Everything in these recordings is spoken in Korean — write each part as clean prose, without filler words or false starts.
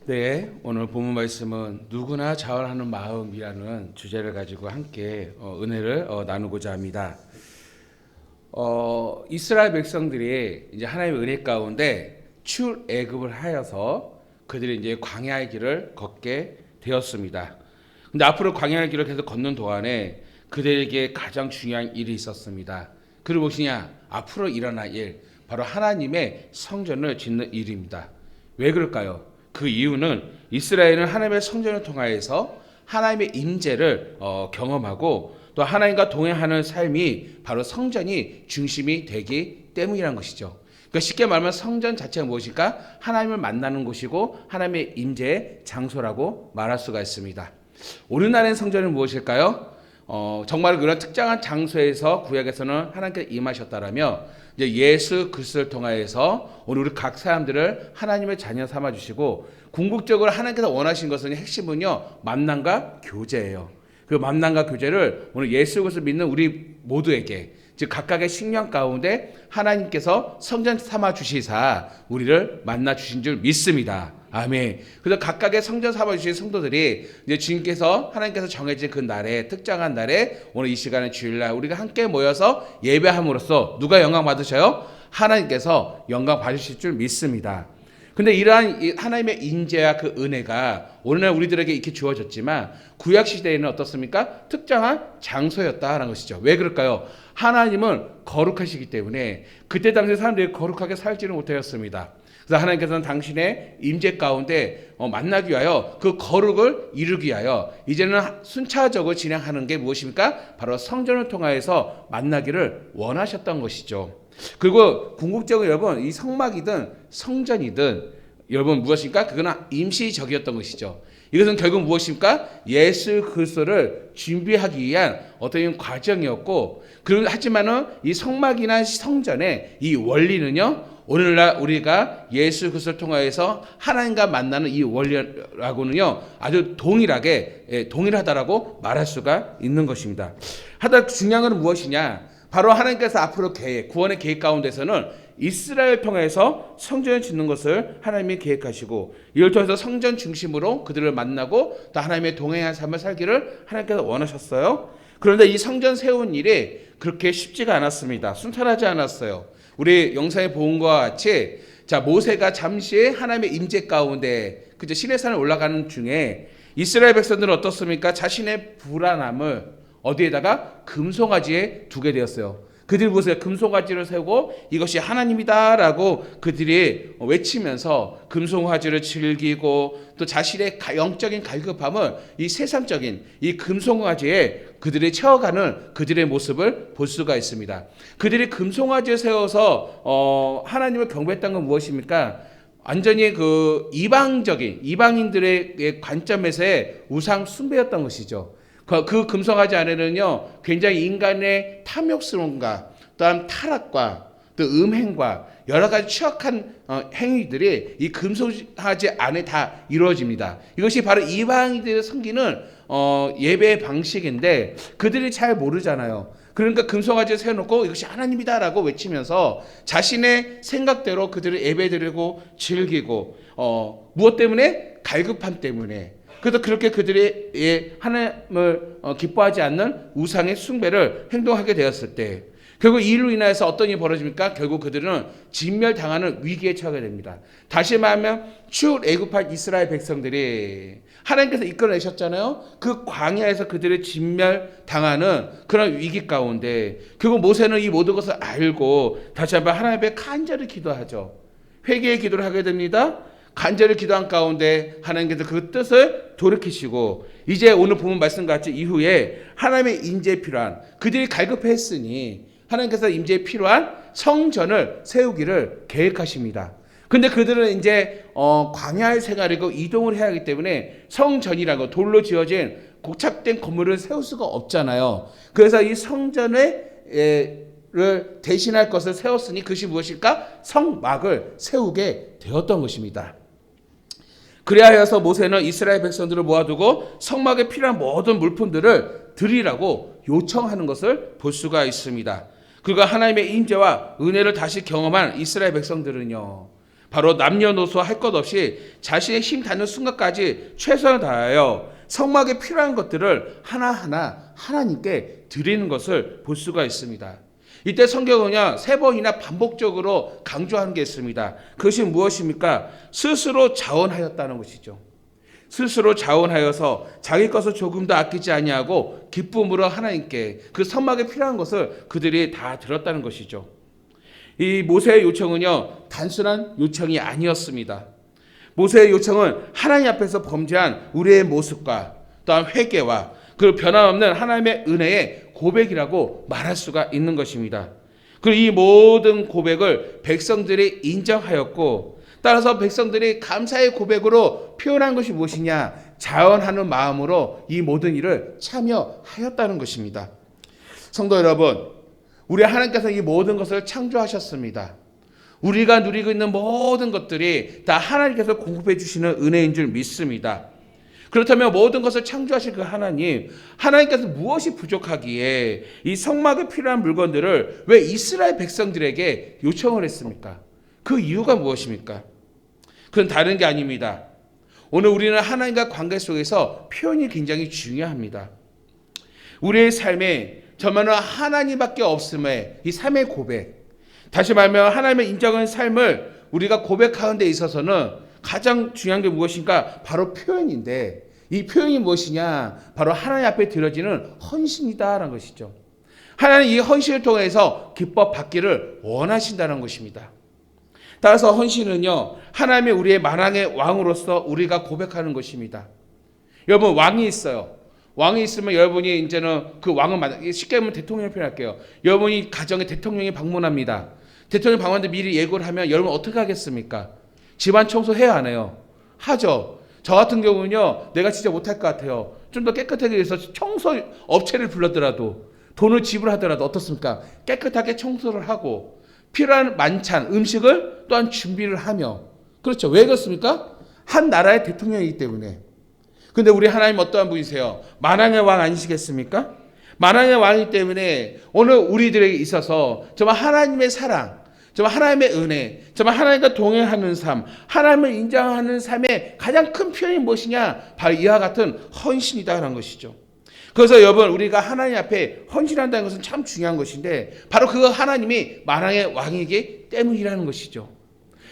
네, 오늘 본문 말씀은 누구나 자원하는 마음이라는 주제를 가지고 함께 은혜를 나누고자 합니다. 이스라엘 백성들이 이제 하나님의 은혜 가운데 출애굽을 하여서 그들이 이제 광야의 길을 걷게 되었습니다. 근데 앞으로 광야의 길을 계속 걷는 동안에 그들에게 가장 중요한 일이 있었습니다. 그를 무엇이냐? 앞으로 일어날 일, 바로 하나님의 성전을 짓는 일입니다. 왜 그럴까요? 그 이유는 이스라엘은 하나님의 성전을 통하여서 하나님의 임재를 경험하고 또 하나님과 동행하는 삶이 바로 성전이 중심이 되기 때문이라는 것이죠. 그러니까 쉽게 말하면 성전 자체가 무엇일까? 하나님을 만나는 곳이고 하나님의 임재의 장소라고 말할 수가 있습니다. 오늘날의 성전은 무엇일까요? 정말 그런 특정한 장소에서 구약에서는 하나님께서 임하셨다라며 이제 예수 그리스도를 통하여서 오늘 우리 각 사람들을 하나님의 자녀 삼아 주시고 궁극적으로 하나님께서 원하신 것은 핵심은요 만남과 교제예요. 그 만남과 교제를 오늘 예수 그리스도를 믿는 우리 모두에게 즉 각각의 식량 가운데 하나님께서 성전 삼아 주시사 우리를 만나 주신 줄 믿습니다. 아멘. 그래서 각각의 성전 삼아 주신 성도들이 이제 주님께서 하나님께서 정해진 그 날에 특정한 날에 오늘 이 시간에 주일날 우리가 함께 모여서 예배함으로써 누가 영광 받으셔요? 하나님께서 영광 받으실 줄 믿습니다. 근데 이러한 하나님의 인재와 그 은혜가 오늘날 우리들에게 이렇게 주어졌지만 구약 시대에는 어떻습니까? 특정한 장소였다라는 것이죠. 왜 그럴까요? 하나님은 거룩하시기 때문에 그때 당시 사람들이 거룩하게 살지는 못하였습니다. 그래서 하나님께서는 당신의 임재 가운데 만나기 위하여 그 거룩을 이루기 위하여 이제는 순차적으로 진행하는 게 무엇입니까? 바로 성전을 통하여서 만나기를 원하셨던 것이죠. 그리고 궁극적으로 여러분 이 성막이든 성전이든 여러분 무엇입니까? 그거는 임시적이었던 것이죠. 이것은 결국 무엇입니까? 예수 그리스도를 준비하기 위한 어떤 과정이었고 하지만은 이 성막이나 성전의 이 원리는요 오늘날 우리가 예수 그리스도를 통하여서 하나님과 만나는 이 원리라고는요 아주 동일하다라고 말할 수가 있는 것입니다. 하다 중요한 것은 무엇이냐? 바로 하나님께서 앞으로 구원의 계획 가운데서는 이스라엘 통해서 성전을 짓는 것을 하나님이 계획하시고 이를 통해서 성전 중심으로 그들을 만나고 또 하나님의 동행한 삶을 살기를 하나님께서 원하셨어요. 그런데 이 성전 세운 일이 그렇게 쉽지가 않았습니다. 순탄하지 않았어요. 우리 영상에 본 것과 같이 모세가 잠시 하나님의 임재 가운데 그저 시내산을 올라가는 중에 이스라엘 백성들은 어떻습니까? 자신의 불안함을 어디에다가 금송아지에 두게 되었어요. 그들이 무엇을 금송아지를 세우고 이것이 하나님이다라고 그들이 외치면서 금송아지를 즐기고 또 자신의 영적인 갈급함을 이 세상적인 이 금송아지에 그들이 채워가는 그들의 모습을 볼 수가 있습니다. 그들이 금송아지를 세워서 하나님을 경배했던 건 무엇입니까? 완전히 그 이방인들의 관점에서의 우상 숭배였던 것이죠. 그 금송아지 안에는요 굉장히 인간의 탐욕스러움과 또한 타락과 또 음행과 여러 가지 취약한 행위들이 이 금송아지 안에 다 이루어집니다. 이것이 바로 이방인들의 섬기는 예배 방식인데 그들이 잘 모르잖아요. 그러니까 금송아지를 세워놓고 이것이 하나님이다라고 외치면서 자신의 생각대로 그들을 예배드리고 즐기고 무엇 때문에? 갈급함 때문에. 그래서 그렇게 그들이 하나님을 기뻐하지 않는 우상의 숭배를 행동하게 되었을 때 결국 이로 인해서 어떤 일이 벌어집니까? 결국 그들은 진멸당하는 위기에 처하게 됩니다. 다시 말하면 출애굽한 이스라엘 백성들이 하나님께서 이끌어내셨잖아요. 그 광야에서 그들이 진멸당하는 그런 위기 가운데 결국 모세는 이 모든 것을 알고 다시 한번 하나님 앞에 간절히 기도하죠. 회개의 기도를 하게 됩니다. 간절히 기도한 가운데 하나님께서 그 뜻을 돌이키시고 이제 오늘 본문 말씀같이 이후에 하나님의 임재에 필요한 그들이 갈급했으니 하나님께서 임재에 필요한 성전을 세우기를 계획하십니다. 근데 그들은 이제 광야의 생활이고 이동을 해야 하기 때문에 성전이라고 돌로 지어진 고착된 건물을 세울 수가 없잖아요. 그래서 이 성전을 대신할 것을 세웠으니 그것이 무엇일까? 성막을 세우게 되었던 것입니다. 그리하여서 모세는 이스라엘 백성들을 모아두고 성막에 필요한 모든 물품들을 드리라고 요청하는 것을 볼 수가 있습니다. 그가 하나님의 인재와 은혜를 다시 경험한 이스라엘 백성들은요 바로 남녀노소 할 것 없이 자신의 힘 닿는 순간까지 최선을 다하여 성막에 필요한 것들을 하나하나 하나님께 드리는 것을 볼 수가 있습니다. 이때 성경은요 3번이나 반복적으로 강조하는 게 있습니다. 그것이 무엇입니까? 스스로 자원하였다는 것이죠. 스스로 자원하여서 자기 것을 조금도 아끼지 아니하고 기쁨으로 하나님께 그 성막에 필요한 것을 그들이 다 드렸다는 것이죠. 이 모세의 요청은요 단순한 요청이 아니었습니다. 모세의 요청은 하나님 앞에서 범죄한 우리의 모습과 또한 회개와 그 변함없는 하나님의 은혜의 고백이라고 말할 수가 있는 것입니다. 그리고 이 모든 고백을 백성들이 인정하였고 따라서 백성들이 감사의 고백으로 표현한 것이 무엇이냐? 자원하는 마음으로 이 모든 일을 참여하였다는 것입니다. 성도 여러분, 우리 하나님께서 이 모든 것을 창조하셨습니다. 우리가 누리고 있는 모든 것들이 다 하나님께서 공급해 주시는 은혜인 줄 믿습니다. 그렇다면 모든 것을 창조하신 그 하나님께서 무엇이 부족하기에 이 성막에 필요한 물건들을 왜 이스라엘 백성들에게 요청을 했습니까? 그 이유가 무엇입니까? 그건 다른 게 아닙니다. 오늘 우리는 하나님과 관계 속에서 표현이 굉장히 중요합니다. 우리의 삶에 정말로 하나님밖에 없음의 이 삶의 고백, 다시 말하면 하나님의 인정한 삶을 우리가 고백하는 데 있어서는 가장 중요한 게 무엇인가? 바로 표현인데 이 표현이 무엇이냐? 바로 하나님 앞에 드려지는 헌신이다라는 것이죠. 하나님 이 헌신을 통해서 기뻐 받기를 원하신다는 것입니다. 따라서 헌신은요 하나님의 우리의 만왕의 왕으로서 우리가 고백하는 것입니다. 여러분 왕이 있어요. 왕이 있으면 여러분이 이제는 그 왕을 쉽게 하면 대통령을 표현할게요. 여러분이 가정에 대통령이 방문합니다. 대통령 방문하는데 미리 예고를 하면 여러분 어떻게 하겠습니까? 집안 청소 해야 안 해요? 하죠. 저 같은 경우는요 내가 진짜 못할 것 같아요. 좀 더 깨끗하게 해서 청소 업체를 불러더라도 돈을 지불하더라도 어떻습니까? 깨끗하게 청소를 하고 필요한 만찬 음식을 또한 준비를 하며 그렇죠. 왜 그렇습니까? 한 나라의 대통령이기 때문에. 근데 우리 하나님 어떠한 분이세요? 만왕의 왕 아니시겠습니까? 만왕의 왕이기 때문에 오늘 우리들에게 있어서 정말 하나님의 사랑, 정말 하나님의 은혜, 정말 하나님과 동행하는 삶, 하나님을 인정하는 삶의 가장 큰 표현이 무엇이냐? 바로 이와 같은 헌신이다라는 것이죠. 그래서 여러분 우리가 하나님 앞에 헌신한다는 것은 참 중요한 것인데 바로 그 하나님이 만왕의 왕이기 때문이라는 것이죠.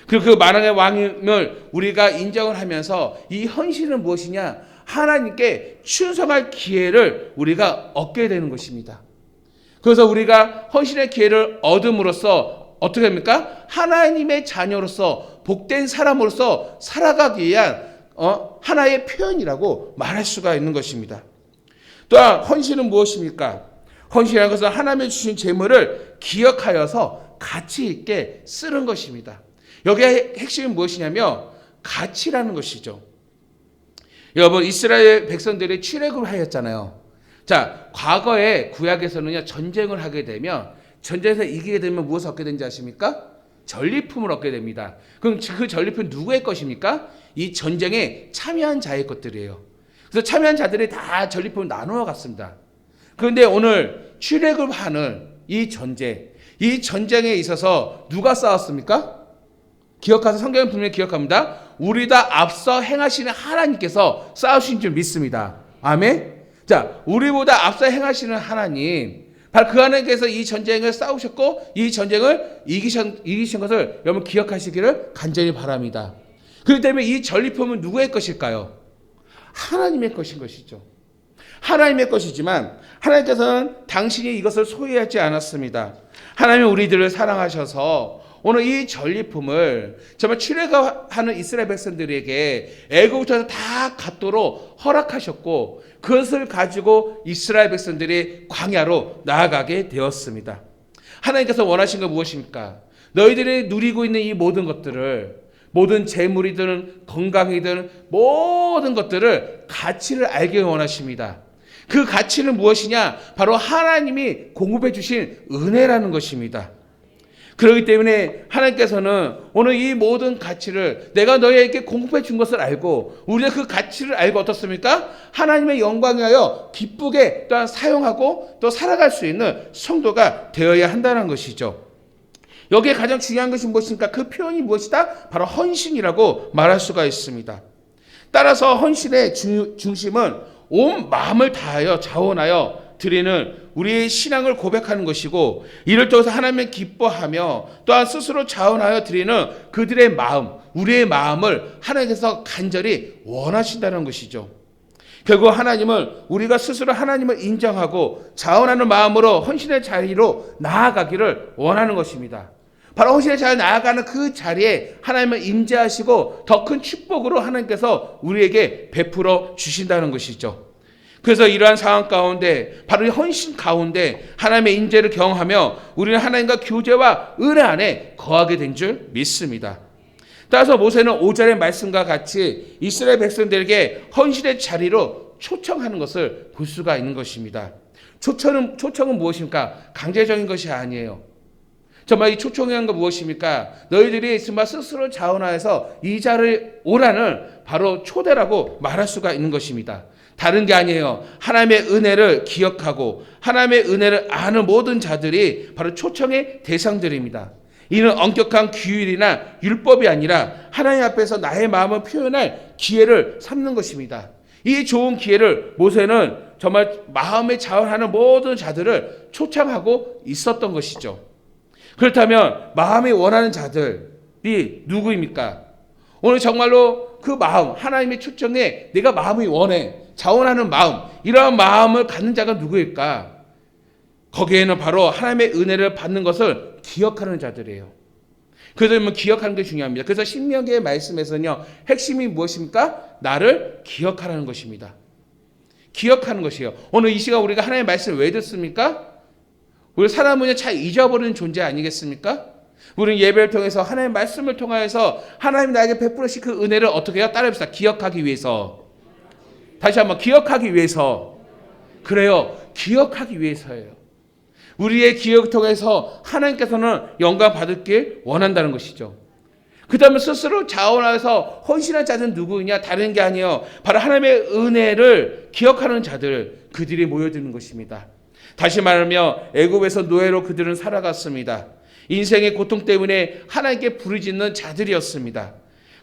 그리고 그 만왕의 왕임을 우리가 인정을 하면서 이 헌신은 무엇이냐? 하나님께 충성할 기회를 우리가 얻게 되는 것입니다. 그래서 우리가 헌신의 기회를 얻음으로써 어떻게 합니까? 하나님의 자녀로서 복된 사람으로서 살아가기 위한 하나의 표현이라고 말할 수가 있는 것입니다. 또한 헌신은 무엇입니까? 헌신이라는 것은 하나님의 주신 재물을 기억하여서 가치 있게 쓰는 것입니다. 여기에 핵심이 무엇이냐면 가치라는 것이죠. 여러분 이스라엘 백성들이 출애굽을 하였잖아요. 자, 과거에 구약에서는요 전쟁을 하게 되면 전쟁에서 이기게 되면 무엇을 얻게 되는지 아십니까? 전리품을 얻게 됩니다. 그럼 그 전리품은 누구의 것입니까? 이 전쟁에 참여한 자의 것들이에요. 그래서 참여한 자들이 다 전리품을 나누어 갔습니다. 그런데 오늘 출애굽하는 이 전쟁에 있어서 누가 싸웠습니까? 기억하세요. 성경은 분명히 기억합니다. 우리보다 앞서 행하시는 하나님께서 싸우신 줄 믿습니다. 아멘. 자, 우리보다 앞서 행하시는 하나님, 바로 그 하나님께서 이 전쟁을 싸우셨고 이 전쟁을 이기신 것을 여러분 기억하시기를 간절히 바랍니다. 그렇기 때문에 이 전리품은 누구의 것일까요? 하나님의 것인 것이죠. 하나님의 것이지만 하나님께서는 당신이 이것을 소유하지 않았습니다. 하나님은 우리들을 사랑하셔서 오늘 이 전리품을 정말 출애굽하는 이스라엘 백성들에게 애굽부터 다 갖도록 허락하셨고 그것을 가지고 이스라엘 백성들이 광야로 나아가게 되었습니다. 하나님께서 원하신 건 무엇입니까? 너희들이 누리고 있는 이 모든 것들을, 모든 재물이든 건강이든 모든 것들을 가치를 알게 원하십니다. 그 가치는 무엇이냐? 바로 하나님이 공급해 주신 은혜라는 것입니다. 그렇기 때문에 하나님께서는 오늘 이 모든 가치를 내가 너희에게 공급해 준 것을 알고 우리가 그 가치를 알고 어떻습니까? 하나님의 영광에 하여 기쁘게 또한 사용하고 또 살아갈 수 있는 성도가 되어야 한다는 것이죠. 여기에 가장 중요한 것이 무엇입니까? 그 표현이 무엇이다? 바로 헌신이라고 말할 수가 있습니다. 따라서 헌신의 중심은 온 마음을 다하여 자원하여 드리는 우리의 신앙을 고백하는 것이고, 이를 통해서 하나님을 기뻐하며 또한 스스로 자원하여 드리는 그들의 마음, 우리의 마음을 하나님께서 간절히 원하신다는 것이죠. 결국 하나님은 우리가 스스로 하나님을 인정하고 자원하는 마음으로 헌신의 자리로 나아가기를 원하는 것입니다. 바로 헌신의 자리에 나아가는 그 자리에 하나님을 임재하시고 더 큰 축복으로 하나님께서 우리에게 베풀어 주신다는 것이죠. 그래서 이러한 상황 가운데, 바로 이 헌신 가운데 하나님의 임재를 경험하며 우리는 하나님과 교제와 은혜 안에 거하게 된 줄 믿습니다. 따라서 모세는 5절의 말씀과 같이 이스라엘 백성들에게 헌신의 자리로 초청하는 것을 볼 수가 있는 것입니다. 초청은 무엇입니까? 강제적인 것이 아니에요. 정말 이 초청한 건 무엇입니까? 너희들이 정말 스스로 자원하여서 이 자리에 오라는 바로 초대라고 말할 수가 있는 것입니다. 다른 게 아니에요. 하나님의 은혜를 기억하고 하나님의 은혜를 아는 모든 자들이 바로 초청의 대상들입니다. 이는 엄격한 규율이나 율법이 아니라 하나님 앞에서 나의 마음을 표현할 기회를 삼는 것입니다. 이 좋은 기회를 모세는 정말 마음에 자원하는 모든 자들을 초청하고 있었던 것이죠. 그렇다면 마음이 원하는 자들이 누구입니까? 오늘 정말로 그 마음, 하나님의 초청에 내가 마음이 원해, 자원하는 마음, 이러한 마음을 갖는 자가 누구일까? 거기에는 바로 하나님의 은혜를 받는 것을 기억하는 자들이에요. 그래서 기억하는 게 중요합니다. 그래서 신명기의 말씀에서는요, 핵심이 무엇입니까? 나를 기억하라는 것입니다. 기억하는 것이에요. 오늘 이 시간 우리가 하나님의 말씀을 왜 듣습니까? 우리 사람은 잘 잊어버리는 존재 아니겠습니까? 우리는 예배를 통해서 하나님의 말씀을 통하여서 하나님 나에게 베풀으신 그 은혜를 어떻게 해요? 따라합시다. 기억하기 위해서. 다시 한번 기억하기 위해서. 그래요. 기억하기 위해서예요. 우리의 기억을 통해서 하나님께서는 영광 받을길 원한다는 것이죠. 그 다음에 스스로 자원해서 헌신한 자들은 누구냐? 다른 게 아니에요. 바로 하나님의 은혜를 기억하는 자들, 그들이 모여드는 것입니다. 다시 말하며 애굽에서 노예로 그들은 살아갔습니다. 인생의 고통 때문에 하나님께 부르짖는 자들이었습니다.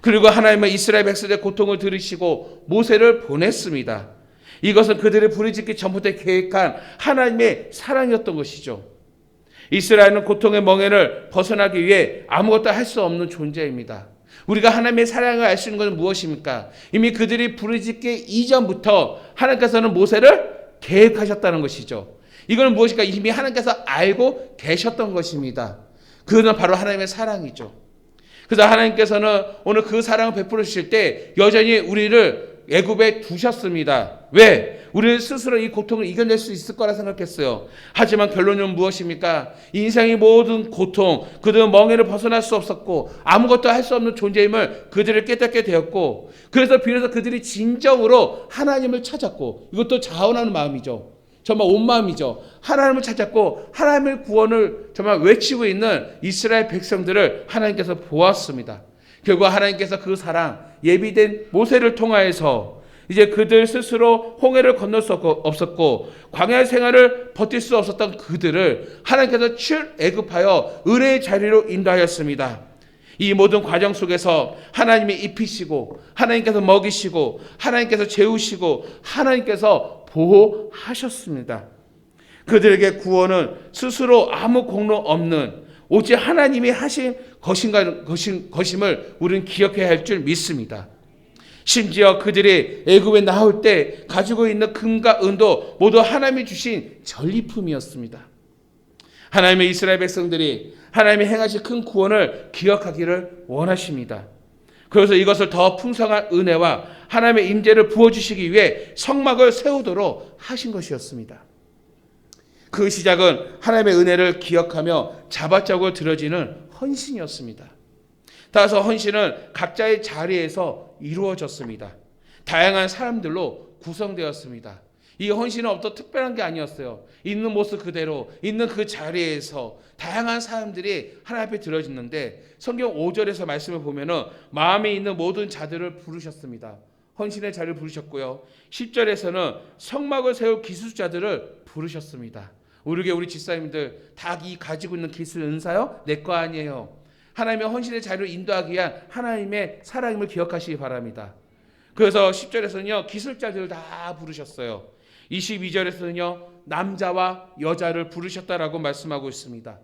그리고 하나님은 이스라엘 백성의 고통을 들으시고 모세를 보냈습니다. 이것은 그들의 부르짖기 전부터 계획한 하나님의 사랑이었던 것이죠. 이스라엘은 고통의 멍에를 벗어나기 위해 아무것도 할 수 없는 존재입니다. 우리가 하나님의 사랑을 알 수 있는 것은 무엇입니까? 이미 그들이 부르짖기 이전부터 하나님께서는 모세를 계획하셨다는 것이죠. 이건 무엇일까? 이미 하나님께서 알고 계셨던 것입니다. 그는 바로 하나님의 사랑이죠. 그래서 하나님께서는 오늘 그 사랑을 베풀어 주실 때 여전히 우리를 애굽에 두셨습니다. 왜? 우리는 스스로 이 고통을 이겨낼 수 있을 거라 생각했어요. 하지만 결론은 무엇입니까? 인생의 모든 고통, 그들은 멍에를 벗어날 수 없었고 아무것도 할 수 없는 존재임을 그들을 깨닫게 되었고, 그래서 비로소 그들이 진정으로 하나님을 찾았고, 이것도 자원하는 마음이죠. 정말 온 마음이죠. 하나님을 찾았고 하나님의 구원을 정말 외치고 있는 이스라엘 백성들을 하나님께서 보았습니다. 결국 하나님께서 그 사랑, 예비된 모세를 통하여서 이제 그들 스스로 홍해를 건널 수 없었고 광야 생활을 버틸 수 없었던 그들을 하나님께서 출애굽하여 은혜의 자리로 인도하였습니다. 이 모든 과정 속에서 하나님이 입히시고 하나님께서 먹이시고 하나님께서 재우시고 하나님께서 보호하셨습니다. 그들에게 구원은 스스로 아무 공로 없는 오직 하나님이 하신 것임을 우리는 기억해야 할 줄 믿습니다. 심지어 그들이 애굽에 나올 때 가지고 있는 금과 은도 모두 하나님이 주신 전리품이었습니다. 하나님의 이스라엘 백성들이 하나님이 행하신 큰 구원을 기억하기를 원하십니다. 그래서 이것을 더 풍성한 은혜와 하나님의 임재를 부어주시기 위해 성막을 세우도록 하신 것이었습니다. 그 시작은 하나님의 은혜를 기억하며 자발적으로 드려지는 헌신이었습니다. 따라서 헌신은 각자의 자리에서 이루어졌습니다. 다양한 사람들로 구성되었습니다. 이 헌신은 어떤 특별한 게 아니었어요. 있는 모습 그대로 있는 그 자리에서 다양한 사람들이 하나님 앞에 드려지는데, 성경 5절에서 말씀을 보면은 마음에 있는 모든 자들을 부르셨습니다. 헌신의 자리를 부르셨고요. 10절에서는 성막을 세울 기술자들을 부르셨습니다. 우리 집사님들 다 이 가지고 있는 기술 은사요? 내 거 아니에요. 하나님의 헌신의 자리를 인도하기 위한 하나님의 사랑임을 기억하시기 바랍니다. 그래서 10절에서는요 기술자들을 다 부르셨어요. 22절에서는요 남자와 여자를 부르셨다라고 말씀하고 있습니다.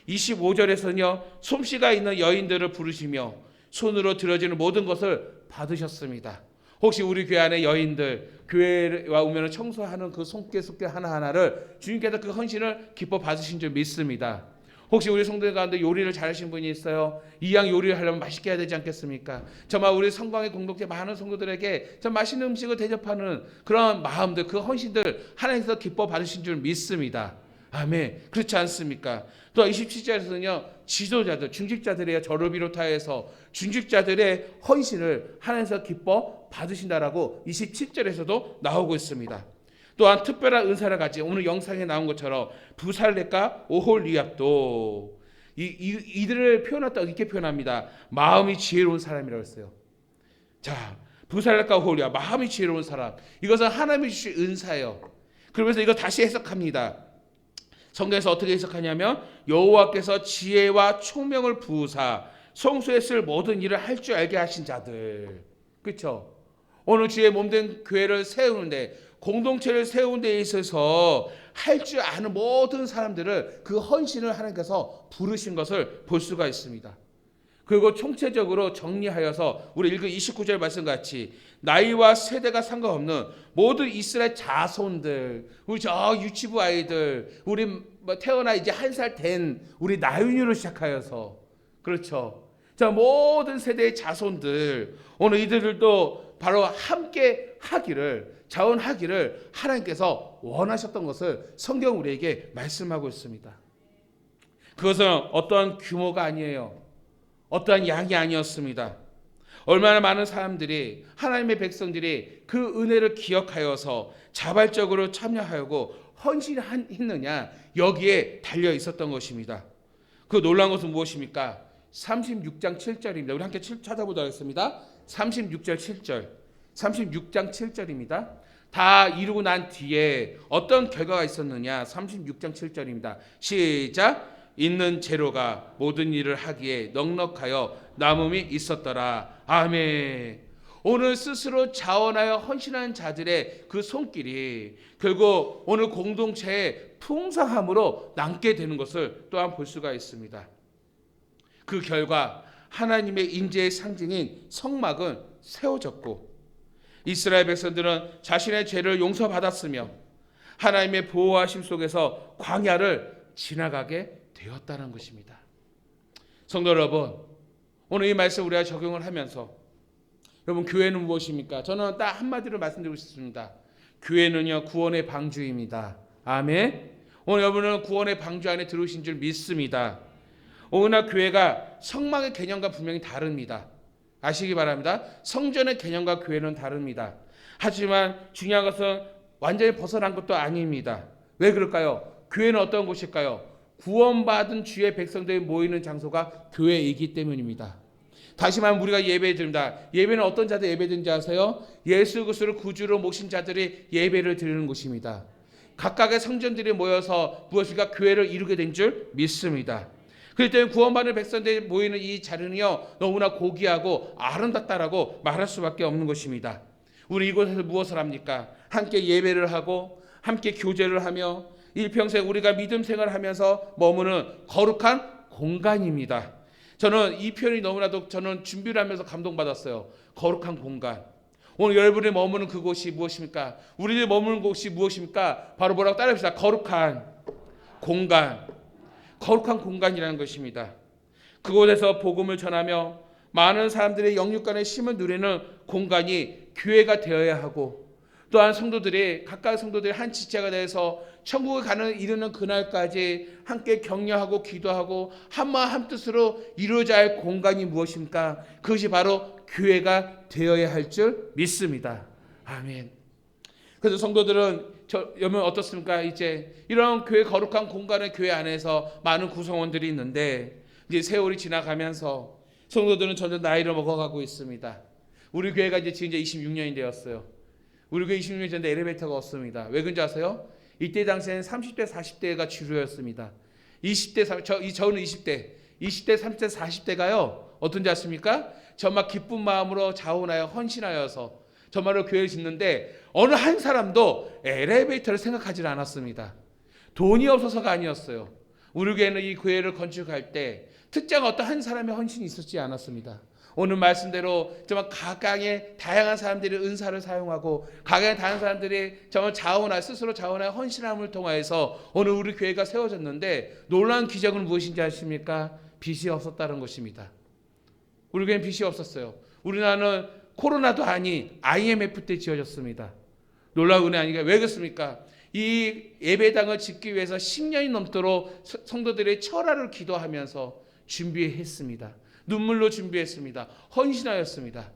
25절에서는요 솜씨가 있는 여인들을 부르시며 손으로 들어지는 모든 것을 받으셨습니다. 혹시 우리 교회 안에 여인들 교회에 오면 청소하는 그 손길 하나하나를 주님께서 그 헌신을 기뻐 받으신 줄 믿습니다. 혹시 우리 성도들 가운데 요리를 잘하시는 분이 있어요? 이왕 요리를 하려면 맛있게 해야 되지 않겠습니까? 정말 우리 성광의 공동체 많은 성도들에게 참 맛있는 음식을 대접하는 그런 마음들, 그 헌신들 하나님께서 기뻐 받으신 줄 믿습니다. 아멘. 그렇지 않습니까? 또 27절에서는요 지도자들, 중직자들의 저를 비롯하여서 중직자들의 헌신을 하나님께서 기뻐 받으신다라고 27절에서도 나오고 있습니다. 또한 특별한 은사를 가진 오늘 영상에 나온 것처럼 부살렙과 오홀리압도 이들을 표현했다 이렇게 표현합니다. 마음이 지혜로운 사람이라고 했어요. 자, 부살렙과 오홀리압, 마음이 지혜로운 사람. 이것은 하나님이 주신 은사예요. 그러면서 이거 다시 해석합니다. 성경에서 어떻게 해석하냐면 여호와께서 지혜와 총명을 부으사 성소에 쓸 모든 일을 할 줄 알게 하신 자들. 그렇죠? 오늘 주의 몸된 교회를 세우는데 공동체를 세우는 데 있어서 할 줄 아는 모든 사람들을 그 헌신을 하나님께서 부르신 것을 볼 수가 있습니다. 그리고 총체적으로 정리하여서 우리 읽은 29절 말씀같이 나이와 세대가 상관없는 모든 이스라엘 자손들, 우리 저 유치부 아이들, 우리 태어나 이제 1살 된 우리 나윤이로 시작하여서 그렇죠. 자, 모든 세대의 자손들 오늘 이들도 바로 함께 하기를 자원하기를 하나님께서 원하셨던 것을 성경 우리에게 말씀하고 있습니다. 그것은 어떠한 규모가 아니에요. 어떠한 양이 아니었습니다. 얼마나 많은 사람들이 하나님의 백성들이 그 은혜를 기억하여서 자발적으로 참여하고 헌신했느냐 여기에 달려 있었던 것입니다. 그 놀라운 것은 무엇입니까? 36장 7절입니다. 우리 함께 찾아보도록 하겠습니다. 36절 7절 36장 7절입니다. 다 이루고 난 뒤에 어떤 결과가 있었느냐 36장 7절입니다. 시작. 있는 재료가 모든 일을 하기에 넉넉하여 남음이 있었더라. 아멘. 오늘 스스로 자원하여 헌신한 자들의 그 손길이 결국 오늘 공동체의 풍성함으로 남게 되는 것을 또한 볼 수가 있습니다. 그 결과 하나님의 임재의 상징인 성막은 세워졌고 이스라엘 백성들은 자신의 죄를 용서받았으며 하나님의 보호하심 속에서 광야를 지나가게 되었다는 것입니다. 성도 여러분, 오늘 이 말씀 우리가 적용을 하면서 여러분 교회는 무엇입니까? 저는 딱 한마디로 말씀드리고 싶습니다. 교회는요 구원의 방주입니다. 아멘. 오늘 여러분은 구원의 방주 안에 들어오신 줄 믿습니다. 오늘 교회가 성막의 개념과 분명히 다릅니다. 아시기 바랍니다. 성전의 개념과 교회는 다릅니다. 하지만 중요한 것은 완전히 벗어난 것도 아닙니다. 왜 그럴까요? 교회는 어떤 곳일까요? 구원받은 주의 백성들이 모이는 장소가 교회이기 때문입니다. 다시 말하면 우리가 예배 드립니다. 예배는 어떤 자들 예배 드리는지 아세요? 예수 그리스도를 구주로 모신 자들이 예배를 드리는 곳입니다. 각각의 성전들이 모여서 무엇인가 교회를 이루게 된 줄 믿습니다. 그렇기 때문에 구원받은 백성들이 모이는 이 자리는요 너무나 고귀하고 아름답다라고 말할 수밖에 없는 것입니다. 우리 이곳에서 무엇을 합니까? 함께 예배를 하고 함께 교제를 하며 일평생 우리가 믿음 생활을 하면서 머무는 거룩한 공간입니다. 저는 이 표현이 너무나도 저는 준비를 하면서 감동받았어요. 거룩한 공간. 오늘 여러분이 머무는 그곳이 무엇입니까? 우리들이 머무는 곳이 무엇입니까? 바로 뭐라고 따라합시다. 거룩한 공간. 거룩한 공간이라는 것입니다. 그곳에서 복음을 전하며 많은 사람들의 영육간의 힘을 누리는 공간이 교회가 되어야 하고 또한 성도들이 각각 성도들이 한 지체가 돼서 천국에 이르는 그날까지 함께 격려하고 기도하고 한마음 한뜻으로 이루어져야 할 공간이 무엇입니까? 그것이 바로 교회가 되어야 할 줄 믿습니다. 아멘. 그래서 성도들은 여러분 어떻습니까? 이제 이런 교회 거룩한 공간의 교회 안에서 많은 구성원들이 있는데 이제 세월이 지나가면서 성도들은 점점 나이를 먹어가고 있습니다. 우리 교회가 이제 지금 26년이 되었어요. 우리 교회 26년 전에 엘리베이터가 없습니다. 왜 그런지 아세요? 이때 당시에는 30대 40대가 주류였습니다. 20대 저는 20대 30대 40대가요 어떤지 아십니까? 정말 기쁜 마음으로 자원하여 헌신하여서 정말로 교회를 짓는데 어느 한 사람도 엘리베이터를 생각하지 않았습니다. 돈이 없어서가 아니었어요. 우리 교회는 이 교회를 건축할 때 특정 어떤 한 사람의 헌신이 있었지 않았습니다. 오늘 말씀대로 정말 각각의 다양한 사람들이 은사를 사용하고 각각의 다양한 사람들이 정말 스스로 자원하여 헌신함을 통하여서 오늘 우리 교회가 세워졌는데 놀라운 기적은 무엇인지 아십니까? 빚이 없었다는 것입니다. 우리 교회는 빚이 없었어요. 우리나라는 코로나도 아니 IMF 때 지어졌습니다. 놀라운 은혜 아니가 왜 그렇습니까? 이 예배당을 짓기 위해서 10년이 넘도록 성도들의 철화를 기도하면서 준비했습니다. 눈물로 준비했습니다. 헌신하였습니다.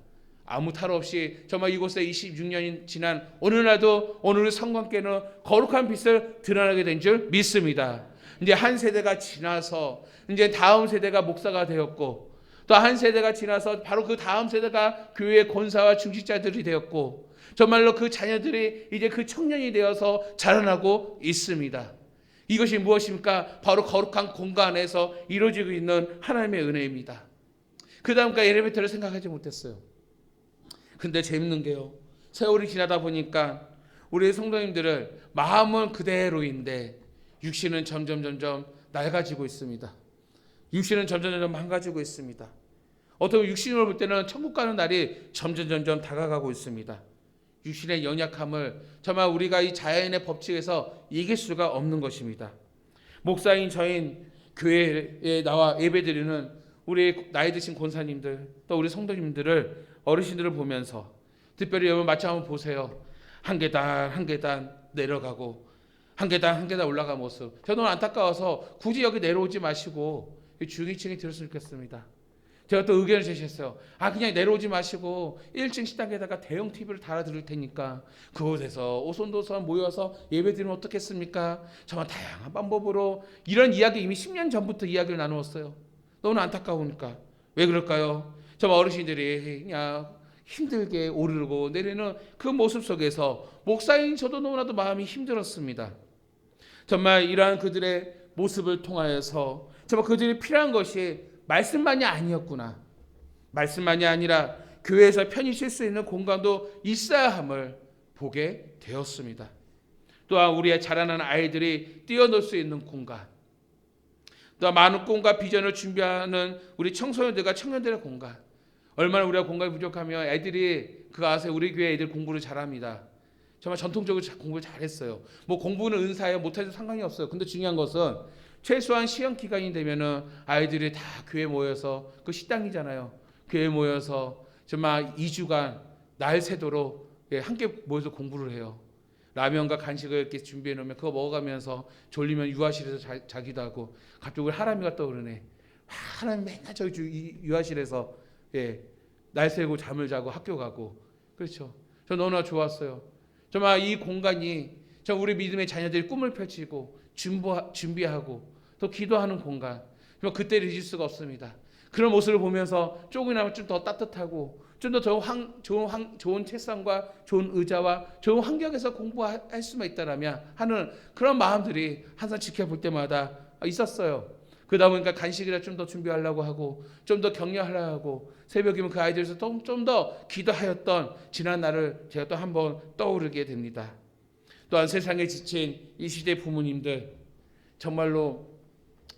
아무 탈 없이 정말 이곳에 26년이 지난 오늘날도 오늘 성관계는 거룩한 빛을 드러나게 된 줄 믿습니다. 이제 한 세대가 지나서 이제 다음 세대가 목사가 되었고 또 한 세대가 지나서 바로 그 다음 세대가 교회의 권사와 중직자들이 되었고 정말로 그 자녀들이 이제 그 청년이 되어서 자라나고 있습니다. 이것이 무엇입니까? 바로 거룩한 공간에서 이루어지고 있는 하나님의 은혜입니다. 그 다음까 엘리베이터를 생각하지 못했어요. 근데 재밌는 게요. 세월이 지나다 보니까 우리 성도님들을 마음은 그대로인데 육신은 점점 낡아지고 있습니다. 육신은 점점 망가지고 있습니다. 어떻게 육신으로 볼 때는 천국 가는 날이 점점 다가가고 있습니다. 육신의 연약함을 정말 우리가 이 자연의 법칙에서 이길 수가 없는 것입니다. 목사인 저인 교회에 나와 예배드리는 우리 나이 드신 권사님들 또 우리 성도님들을 어르신들을 보면서 특별히 여러분 마치 한번 보세요. 한 계단 내려가고 한 계단 올라간 모습. 저는 안타까워서 굳이 여기 내려오지 마시고 중위층이 들었으면 좋겠습니다. 제가 또 의견을 제시했어요. 그냥 내려오지 마시고 1층 식당에다가 대형 TV를 달아드릴 테니까 그곳에서 오손도손 모여서 예배드리면 어떻겠습니까? 정말 다양한 방법으로 이런 이야기 이미 10년 전부터 이야기를 나누었어요. 너무 안타까우니까. 왜 그럴까요? 정말 어르신들이 그냥 힘들게 오르고 내리는 그 모습 속에서 목사인 저도 너무나도 마음이 힘들었습니다. 정말 이러한 그들의 모습을 통하여서 정말 그들이 필요한 것이 말씀만이 아니었구나. 말씀만이 아니라 교회에서 편히 쉴 수 있는 공간도 있어야 함을 보게 되었습니다. 또한 우리의 자라나는 아이들이 뛰어놀 수 있는 공간, 또 많은 꿈과 비전을 준비하는 우리 청소년들과 청년들의 공간. 얼마나 우리가 공간이 부족하면 애들이 그거 아세요? 우리 교회 애들 공부를 잘합니다. 정말 전통적으로 공부를 잘했어요. 뭐 공부는 은사예요. 못해도 상관이 없어요. 근데 중요한 것은 최소한 시험 기간이 되면은 아이들이 다 교회 모여서 그 식당이잖아요. 교회 모여서 정말 2주간 날 새도록 함께 모여서 공부를 해요. 라면과 간식을 이렇게 준비해 놓으면 그거 먹어가면서 졸리면 유아실에서 자기도 하고 갑자기 우리 하람이가 떠오르네. 하람이 맨날 저기 유아실에서 날 새고 잠을 자고 학교 가고 그렇죠. 저 너무나 좋았어요. 정말 이 공간이 우리 믿음의 자녀들이 꿈을 펼치고 준비하고 또 기도하는 공간. 정말 그때를 잊을 수가 없습니다. 그런 모습을 보면서 조금이나마 좀 더 따뜻하고 좀 더 좋은 책상과 좋은 의자와 좋은 환경에서 공부할 수만 있다라면 하는 그런 마음들이 항상 지켜볼 때마다 있었어요. 그러다 보니까 간식이라 좀 더 준비하려고 하고 좀 더 격려하려고 하고 새벽이면 그 아이들에서 좀 더 기도하였던 지난 날을 제가 또 한번 떠오르게 됩니다. 또한 세상에 지친 이 시대 부모님들 정말로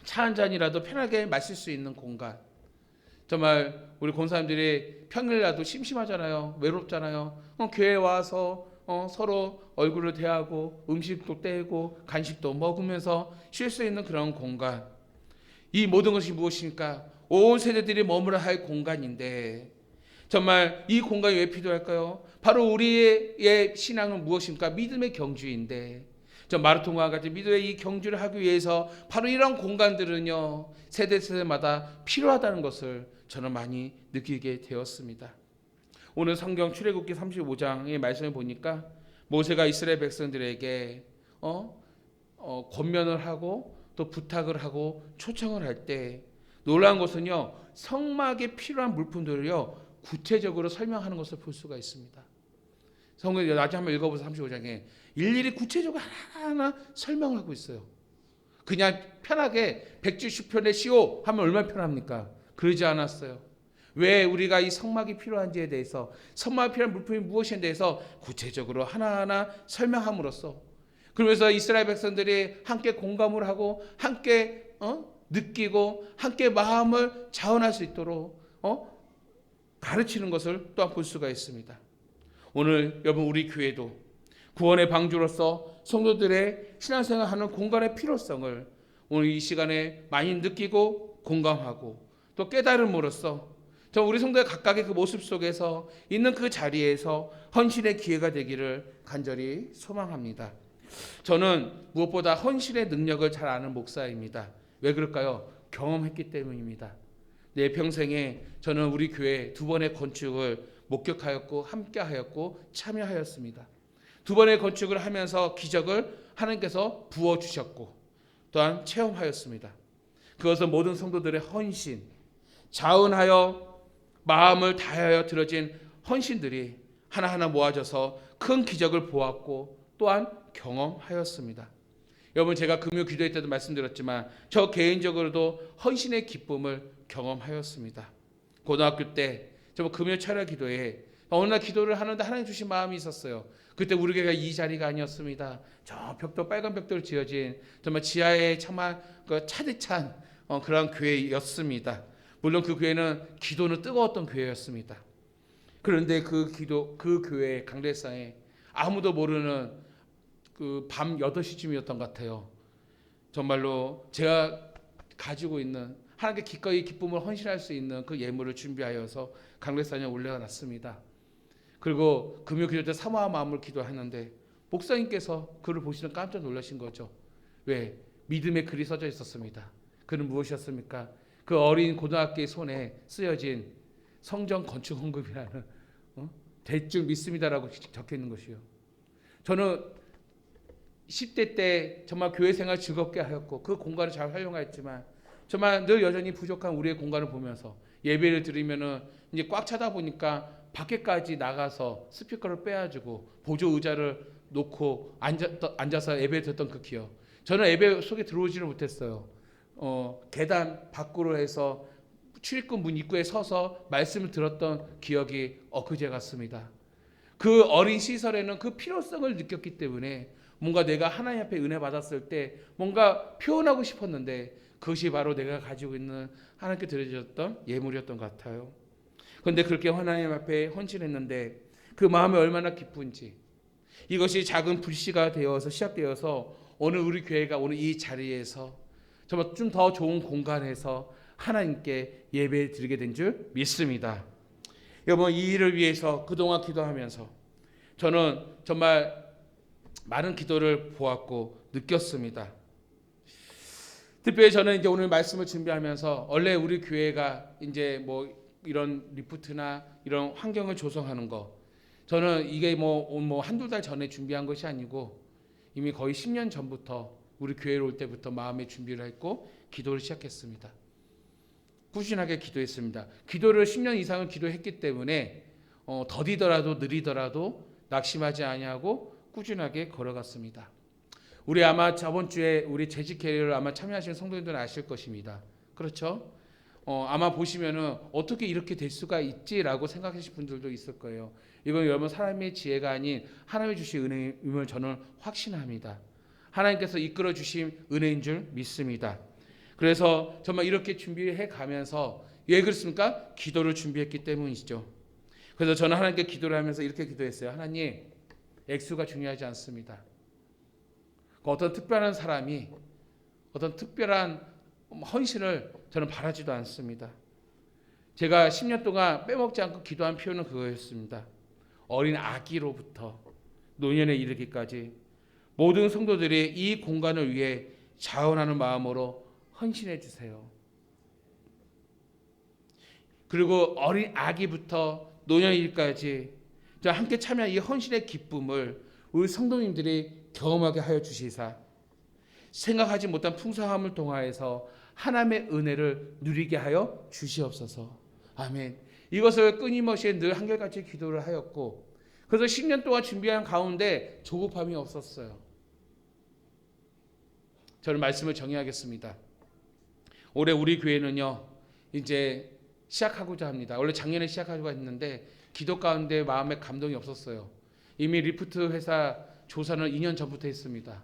차 한 잔이라도 편하게 마실 수 있는 공간. 정말 우리 권사님들이 평일이라도 심심하잖아요. 외롭잖아요. 교회에 와서 서로 얼굴을 대하고 음식도 떼고 간식도 먹으면서 쉴 수 있는 그런 공간. 이 모든 것이 무엇입니까? 온 세대들이 머무르 할 공간인데 정말 이 공간이 왜 필요할까요? 바로 우리의 신앙은 무엇입니까? 믿음의 경주인데 저 마라톤과 같이 믿음의 이 경주를 하기 위해서 바로 이런 공간들은요 세대마다 필요하다는 것을 저는 많이 느끼게 되었습니다. 오늘 성경 출애굽기 35장의 말씀을 보니까 모세가 이스라엘 백성들에게 권면을 하고 또 부탁을 하고 초청을 할 때 놀라운 것은요 성막에 필요한 물품들을요 구체적으로 설명하는 것을 볼 수가 있습니다. 성경 나중에 한번 읽어보세요. 35장에 일일이 구체적으로 하나하나 설명하고 있어요. 그냥 편하게 170편의 시오 하면 얼마나 편합니까? 그러지 않았어요. 왜 우리가 이 성막이 필요한지에 대해서, 성막이 필요한 물품이 무엇인지에 대해서 구체적으로 하나하나 설명함으로써, 그러면서 이스라엘 백성들이 함께 공감을 하고 함께 느끼고 함께 마음을 자원할 수 있도록 가르치는 것을 또한 볼 수가 있습니다. 오늘 여러분, 우리 교회도 구원의 방주로서 성도들의 신앙생활하는 공간의 필요성을 오늘 이 시간에 많이 느끼고 공감하고 또 깨달음으로써 저 우리 성도의 각각의 그 모습 속에서 있는 그 자리에서 헌신의 기회가 되기를 간절히 소망합니다. 저는 무엇보다 헌신의 능력을 잘 아는 목사입니다. 왜 그럴까요? 경험했기 때문입니다. 내 평생에 저는 우리 교회 2번의 건축을 목격하였고 함께하였고 참여하였습니다. 2번의 건축을 하면서 기적을 하나님께서 부어주셨고 또한 체험하였습니다. 그것은 모든 성도들의 헌신, 자원하여 마음을 다하여 들어진 헌신들이 하나하나 모아져서 큰 기적을 보았고 또한 경험하였습니다. 여러분, 제가 금요 기도회 때도 말씀드렸지만 저 개인적으로도 헌신의 기쁨을 경험하였습니다. 고등학교 때 저 금요 철야 기도회 어느 날 기도를 하는데 하나님 주신 마음이 있었어요. 그때 우리 교회가 이 자리가 아니었습니다. 저 벽돌, 빨간 벽돌 지어진 정말 지하에 정말 그 차디찬 그런 교회였습니다. 물론 그 교회는 기도는 뜨거웠던 교회였습니다. 그런데 그 교회 강대상에 아무도 모르는 그 밤 8시쯤이었던 것 같아요. 정말로 제가 가지고 있는 하나님께 기꺼이 기쁨을 헌신할 수 있는 그 예물을 준비하여서 강대상에 올려놨습니다. 그리고 금요 기도 때 사모한 마음을 기도하는데 목사님께서 그를 보시면 깜짝 놀라신 거죠. 왜? 믿음의 글이 써져 있었습니다. 그는 무엇이었습니까? 그 어린 고등학교의 손에 쓰여진 성전 건축 헌금이라는 대충 믿습니다라고 적혀 있는 것이요. 저는 10대 때 정말 교회 생활 즐겁게 하였고 그 공간을 잘 활용하였지만 정말 늘 여전히 부족한 우리의 공간을 보면서 예배를 드리면은 이제 꽉 차다 보니까 밖에까지 나가서 스피커를 빼가지고 보조 의자를 놓고 앉아서 예배 드렸던 그 기억. 저는 예배 속에 들어오지를 못했어요. 계단 밖으로 해서 출입구 문 입구에 서서 말씀을 들었던 기억이 엊그제 같습니다. 그 어린 시설에는 그 필요성을 느꼈기 때문에 뭔가 내가 하나님 앞에 은혜 받았을 때 뭔가 표현하고 싶었는데 그것이 바로 내가 가지고 있는 하나님께 드려졌던 예물이었던 것 같아요. 그런데 그렇게 하나님 앞에 헌신했는데 그 마음이 얼마나 기쁜지, 이것이 작은 불씨가 되어서 시작되어서 오늘 우리 교회가 오늘 이 자리에서 정말 좀 더 좋은 공간에서 하나님께 예배 드리게 된 줄 믿습니다. 여러분, 이 일을 위해서 그동안 기도하면서 저는 정말 많은 기도를 보았고 느꼈습니다. 특별히 저는 이제 오늘 말씀을 준비하면서 원래 우리 교회가 이제 뭐 이런 리프트나 이런 환경을 조성하는 거, 저는 이게 뭐 한두 달 전에 준비한 것이 아니고 이미 거의 10년 전부터 우리 교회로 올 때부터 마음의 준비를 했고 기도를 시작했습니다. 꾸준하게 기도했습니다. 기도를 10년 이상을 기도했기 때문에 더디더라도 느리더라도 낙심하지 아니하고 꾸준하게 걸어갔습니다. 우리 아마 저번 주에 우리 재직 캐리어를 아마 참여하시는 성도님들은 아실 것입니다. 그렇죠? 아마 보시면은 어떻게 이렇게 될 수가 있지라고 생각하실 분들도 있을 거예요. 이건 여러분 사람의 지혜가 아닌 하나님이 주신 은혜임을 저는 확신합니다. 하나님께서 이끌어 주신 은혜인 줄 믿습니다. 그래서 정말 이렇게 준비해 가면서 왜 그렇습니까? 기도를 준비했기 때문이죠. 그래서 저는 하나님께 기도를 하면서 이렇게 기도했어요. 하나님, 액수가 중요하지 않습니다. 어떤 특별한 사람이 어떤 특별한 헌신을 저는 바라지도 않습니다. 제가 10년 동안 빼먹지 않고 기도한 표현은 그거였습니다. 어린 아기로부터 노년에 이르기까지 모든 성도들이 이 공간을 위해 자원하는 마음으로 헌신해 주세요. 그리고 어린 아기부터 노년일까지 함께 참여한 이 헌신의 기쁨을 우리 성도님들이 경험하게 하여 주시사 생각하지 못한 풍성함을 통하여서 하나님의 은혜를 누리게 하여 주시옵소서. 아멘. 이것을 끊임없이 늘 한결같이 기도를 하였고 그래서 10년 동안 준비한 가운데 조급함이 없었어요. 저는 말씀을 정리하겠습니다. 올해 우리 교회는요, 이제 시작하고자 합니다. 원래 작년에 시작하려고 했는데 기도 가운데 마음에 감동이 없었어요. 이미 리프트 회사 조사는 2년 전부터 했습니다.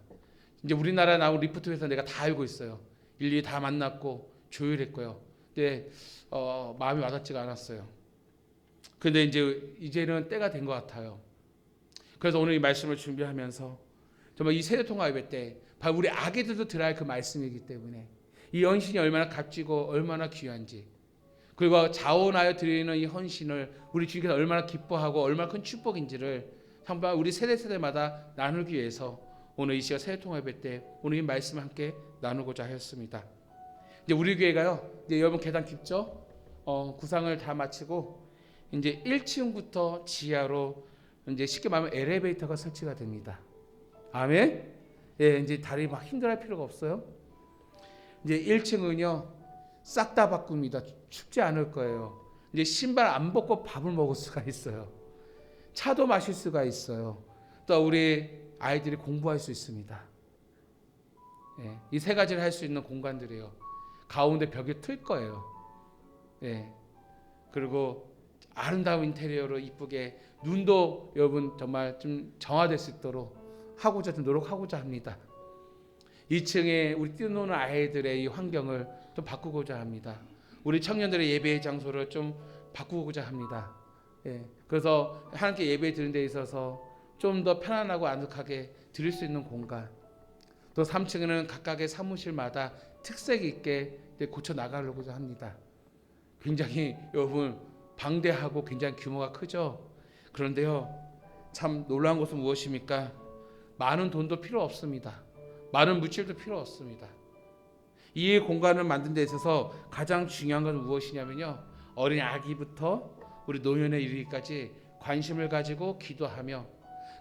이제 우리나라에 나온 리프트 회사 내가 다 알고 있어요. 일일이 다 만났고 조율했고요. 근데 마음이 와닿지가 않았어요. 근데 이제는 때가 된 것 같아요. 그래서 오늘 이 말씀을 준비하면서 정말 이 세대통합 예배 때 바로 우리 아기들도 들어야 할 그 말씀이기 때문에 이 헌신이 얼마나 값지고 얼마나 귀한지, 그리고 자원하여 드리는 이 헌신을 우리 주님께서 얼마나 기뻐하고 얼마나 큰 축복인지를 한번 우리 세대마다 나누기 위해서 오늘 이 시간 세대통합 예배 때 오늘 이 말씀을 함께 나누고자 하였습니다. 이제 우리 교회가요, 이제 여러분 계단 깊죠? 구상을 다 마치고 이제 1층부터 지하로 이제 쉽게 말하면 엘리베이터가 설치가 됩니다. 아멘. 예, 이제 다리 막 힘들어할 필요가 없어요. 이제 1층은요 싹 다 바꿉니다. 춥지 않을 거예요. 이제 신발 안 벗고 밥을 먹을 수가 있어요. 차도 마실 수가 있어요. 또 우리 아이들이 공부할 수 있습니다. 예, 이 세 가지를 할 수 있는 공간들이에요. 가운데 벽에 틀 거예요. 예, 그리고 아름다운 인테리어로 이쁘게 눈도 여러분 정말 좀 정화될 수 있도록 좀 노력하고자 합니다. 2층에 우리 뛰어노는 아이들의 이 환경을 좀 바꾸고자 합니다. 우리 청년들의 예배의 장소를 좀 바꾸고자 합니다. 예, 그래서 하나님께 예배 드리는 데 있어서 좀 더 편안하고 아늑하게 드릴 수 있는 공간, 또 3층에는 각각의 사무실마다 특색 있게 고쳐 나가려고자 합니다. 굉장히 여러분 방대하고 굉장히 규모가 크죠. 그런데요, 참 놀라운 것은 무엇입니까? 많은 돈도 필요 없습니다. 많은 물질도 필요 없습니다. 이 공간을 만든 데 있어서 가장 중요한 건 무엇이냐면요, 어린 아기부터 우리 노년에 이르기까지 관심을 가지고 기도하며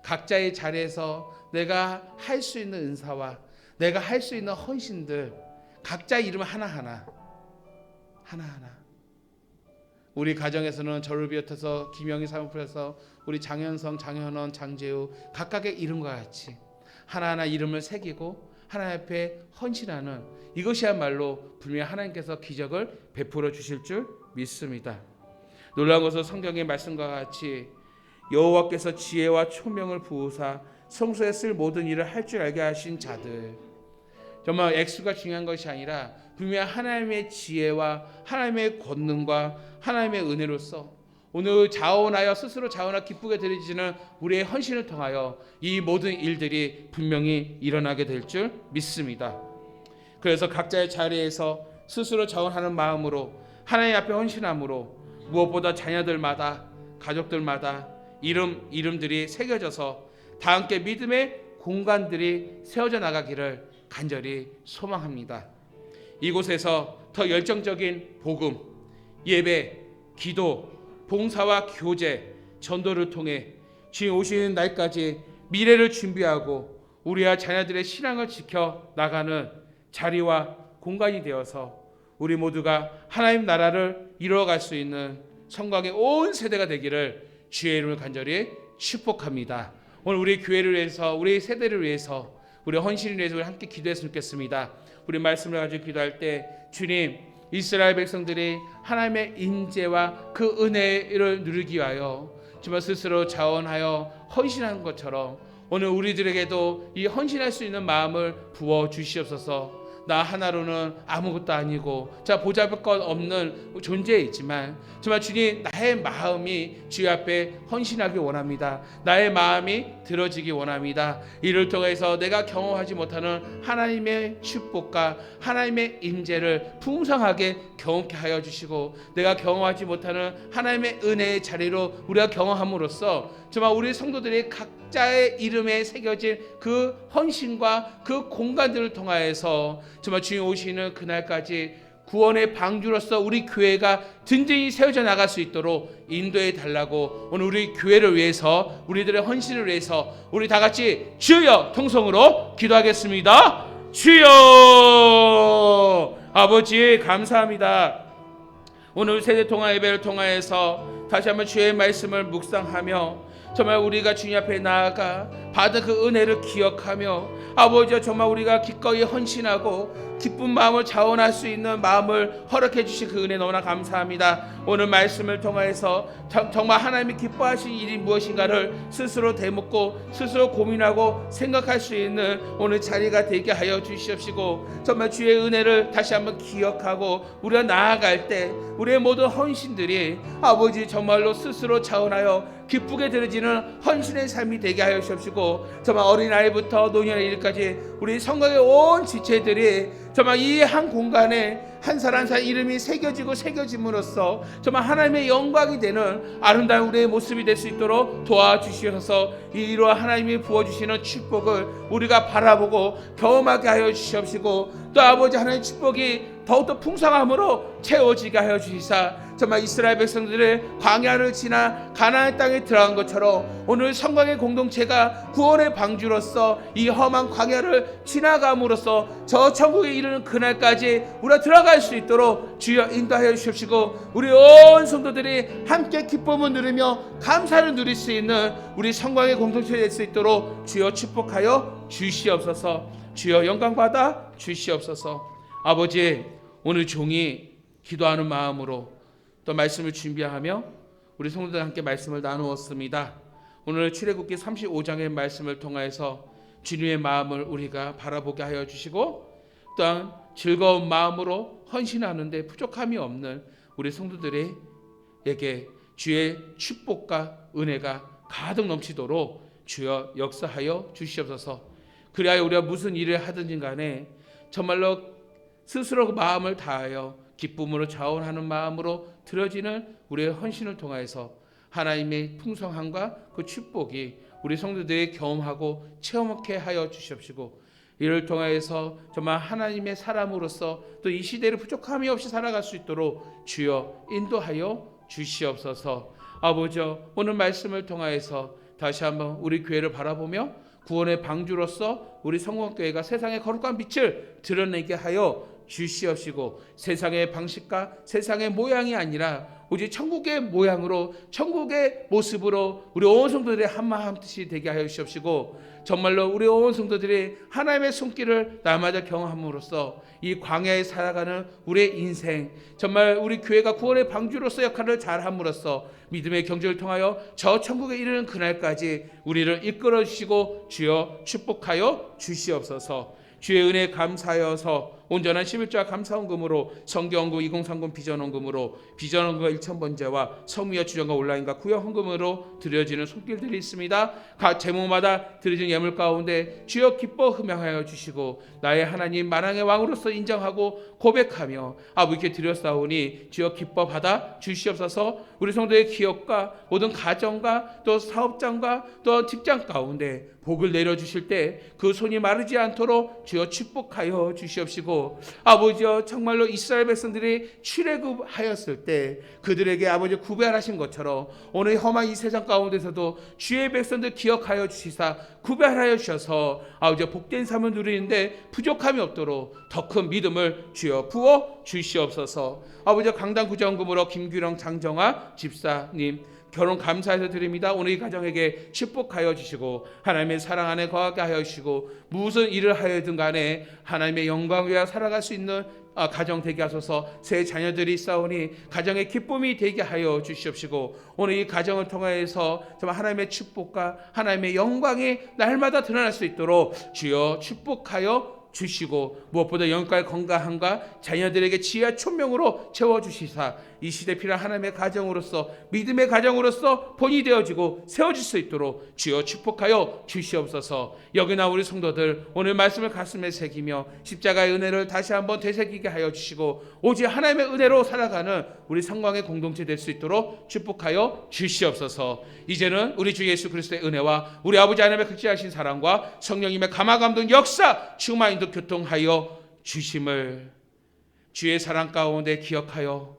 각자의 자리에서 내가 할 수 있는 은사와 내가 할 수 있는 헌신들, 각자의 이름 하나하나 우리 가정에서는 저를 비롯해서 김영희 사모님께서 우리 장현성, 장현원, 장재우 각각의 이름과 같이 하나하나 이름을 새기고 하나님 앞에 헌신하는, 이것이야말로 분명히 하나님께서 기적을 베풀어 주실 줄 믿습니다. 놀라운 것은 성경의 말씀과 같이 여호와께서 지혜와 총명을 부으사 성소에 쓸 모든 일을 할 줄 알게 하신 자들, 정말 액수가 중요한 것이 아니라 분명히 하나님의 지혜와 하나님의 권능과 하나님의 은혜로서 오늘 스스로 자원하여 기쁘게 드리지는 우리의 헌신을 통하여 이 모든 일들이 분명히 일어나게 될 줄 믿습니다. 그래서 각자의 자리에서 스스로 자원하는 마음으로 하나님 앞에 헌신함으로 무엇보다 자녀들마다 가족들마다 이름들이 새겨져서 다 함께 믿음의 공간들이 세워져 나가기를 간절히 소망합니다. 이곳에서 더 열정적인 복음, 예배, 기도, 봉사와 교제, 전도를 통해 주님 오시는 날까지 미래를 준비하고 우리와 자녀들의 신앙을 지켜 나가는 자리와 공간이 되어서 우리 모두가 하나님 나라를 이루어갈 수 있는 성광의 온 세대가 되기를 주의 이름을 간절히 축복합니다. 오늘 우리 교회를 위해서, 우리 세대를 위해서, 우리 헌신을 위해서 우리 함께 기도했으면 좋겠습니다. 우리 말씀을 가지고 기도할 때 주님, 이스라엘 백성들이 하나님의 인재와 그 은혜를 누리기 위하여 정말 스스로 자원하여 헌신하는 것처럼 오늘 우리들에게도 이 헌신할 수 있는 마음을 부어 주시옵소서. 나 하나로는 아무것도 아니고 보잘것 없는 존재이지만 정말 주님, 나의 마음이 주의 앞에 헌신하기 원합니다. 나의 마음이 들어지기 원합니다. 이를 통해서 내가 경험하지 못하는 하나님의 축복과 하나님의 임재를 풍성하게 경험케 하여 주시고 내가 경험하지 못하는 하나님의 은혜의 자리로 우리가 경험함으로써 정말 우리 성도들이 각자의 이름에 새겨진 그 헌신과 그 공간들을 통하여서 정말 주님 오시는 그날까지 구원의 방주로서 우리 교회가 든든히 세워져 나갈 수 있도록 인도해 달라고 오늘 우리 교회를 위해서, 우리들의 헌신을 위해서 우리 다 같이 주여 통성으로 기도하겠습니다. 주여, 아버지 감사합니다. 오늘 세대통합 예배를 통하여서 다시 한번 주의 말씀을 묵상하며 정말 우리가 주님 앞에 나아가 받은 그 은혜를 기억하며 아버지여 정말 우리가 기꺼이 헌신하고 기쁜 마음을 자원할 수 있는 마음을 허락해 주신 그 은혜 너무나 감사합니다. 오늘 말씀을 통해서 정말 하나님이 기뻐하신 일이 무엇인가를 스스로 되묻고 스스로 고민하고 생각할 수 있는 오늘 자리가 되게 하여 주시옵시고 정말 주의 은혜를 다시 한번 기억하고 우리가 나아갈 때 우리의 모든 헌신들이 아버지 정말로 스스로 자원하여 기쁘게 드려지는 헌신의 삶이 되게 하여 주옵시고 정말 어린아이부터 노년의 일까지 우리 성곽의 온 지체들이 정말 이 한 공간에 한 살 한 살 이름이 새겨짐으로써 정말 하나님의 영광이 되는 아름다운 우리의 모습이 될 수 있도록 도와주시어서 이러한 하나님이 부어주시는 축복을 우리가 바라보고 경험하게 하여 주시옵시고 또 아버지 하나님의 축복이 더욱더 풍성함으로 채워지게 하여 주시사 정말 이스라엘 백성들의 광야를 지나 가나안 땅에 들어간 것처럼 오늘 성곽의 공동체가 구원의 방주로서 이 험한 광야를 지나감으로써 저 천국에 이르는 그날까지 우리가 들어갈 수 있도록 주여 인도하여 주십시고 우리 온 성도들이 함께 기쁨을 누리며 감사를 누릴 수 있는 우리 성곽의 공동체가 될 수 있도록 주여 축복하여 주시옵소서. 주여 영광 받아 주시옵소서. 아버지 오늘 종이 기도하는 마음으로 또 말씀을 준비하며 우리 성도들과 함께 말씀을 나누었습니다. 오늘 출애굽기 35장의 말씀을 통해서 주님의 마음을 우리가 바라보게 하여 주시고 또한 즐거운 마음으로 헌신하는데 부족함이 없는 우리 성도들에게 주의 축복과 은혜가 가득 넘치도록 주여 역사하여 주시옵소서. 그리하여 우리가 무슨 일을 하든지 간에 정말로 스스로 마음을 다하여 기쁨으로 자원하는 마음으로 드려지는 우리의 헌신을 통하여서 하나님의 풍성함과 그 축복이 우리 성도들이 경험하고 체험하게 하여 주시옵시고 이를 통하여서 정말 하나님의 사람으로서 또 이 시대를 부족함이 없이 살아갈 수 있도록 주여 인도하여 주시옵소서. 아버지 오늘 말씀을 통하여서 다시 한번 우리 교회를 바라보며 구원의 방주로서 우리 성공교회가 세상의 거룩한 빛을 드러내게 하여 주시옵시고 세상의 방식과 세상의 모양이 아니라 오직 천국의 모양으로 천국의 모습으로 우리 온 성도들의 한마음 뜻이 되게 하여 주시옵시고 정말로 우리 온 성도들이 하나님의 손길을 날마다 경험함으로써 이 광야에 살아가는 우리의 인생 정말 우리 교회가 구원의 방주로서 역할을 잘함으로써 믿음의 경주를 통하여 저 천국에 이르는 그날까지 우리를 이끌어 주시고 주여 축복하여 주시옵소서. 주의 은혜에 감사하여서 온전한 11조와 감사원금으로 성경원금 2030 비전원금으로 비전원금과 1000번제와 성미와 주전과 온라인과 구역헌금으로 드려지는 손길들이 있습니다. 각 제목마다 드려지는 예물 가운데 주여 기뻐 흠양하여 주시고 나의 하나님 만왕의 왕으로서 인정하고 고백하며 아버지께 드렸사오니 주여 기뻐 받아 주시옵소서. 우리 성도의 기업과 모든 가정과 또 사업장과 또 직장 가운데 복을 내려주실 때 그 손이 마르지 않도록 주여 축복하여 주시옵시고 아버지여 정말로 이스라엘 백성들이 출애굽하였을 때 그들에게 아버지 구별하신 것처럼 오늘 험한 이 세상 가운데서도 주의 백성들 기억하여 주시사 구별하여 주셔서 아버지 복된 삶을 누리는데 부족함이 없도록 더 큰 믿음을 주여 부어 주시옵소서. 아버지 강당 구정금으로 김규령 장정아 집사님 결혼 감사해서 드립니다. 오늘 이 가정에게 축복하여 주시고 하나님의 사랑 안에 거하게 하여 주시고 무슨 일을 하여든 간에 하나님의 영광 위에 살아갈 수 있는 가정 되게 하소서. 새 자녀들이 있사오니 가정의 기쁨이 되게 하여 주시옵시고 오늘 이 가정을 통하여서 정말 하나님의 축복과 하나님의 영광이 날마다 드러날 수 있도록 주여 축복하여 주시고 무엇보다 영육과의 건강함과 자녀들에게 지혜와 총명으로 채워주시사 이 시대 필요한 하나님의 가정으로서 믿음의 가정으로서 본이 되어지고 세워질 수 있도록 주여 축복하여 주시옵소서. 여기나 우리 성도들 오늘 말씀을 가슴에 새기며 십자가의 은혜를 다시 한번 되새기게 하여 주시고 오직 하나님의 은혜로 살아가는 우리 성광의 공동체 될 수 있도록 축복하여 주시옵소서. 이제는 우리 주 예수 그리스도의 은혜와 우리 아버지 하나님의 극진하신 사랑과 성령님의 감화감동 역사 충만 인도 교통하여 주심을 주의 사랑 가운데 기억하여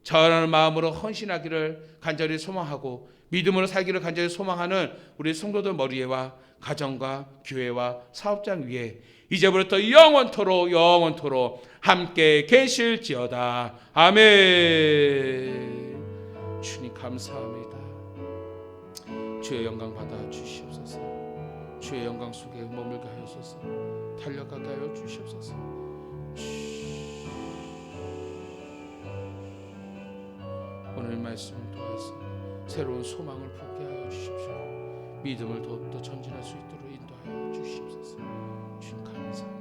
전하는 마음으로 헌신하기를 간절히 소망하고 믿음으로 살기를 간절히 소망하는 우리 성도들 머리에와 가정과 교회와 사업장 위에 이제부터 영원토록 함께 계실지어다. 아멘. 주님 감사합니다. 주의 영광 받아 주시옵소서. 주의 영광 속에 머물게 하옵소서. 달려가게 하여 주시옵소서. 오늘 말씀을 통해서 새로운 소망을 품게 하여 주십시오. 믿음을 더욱더 전진할 수 있도록 인도하여 주시옵소서. 주님 감사합니다.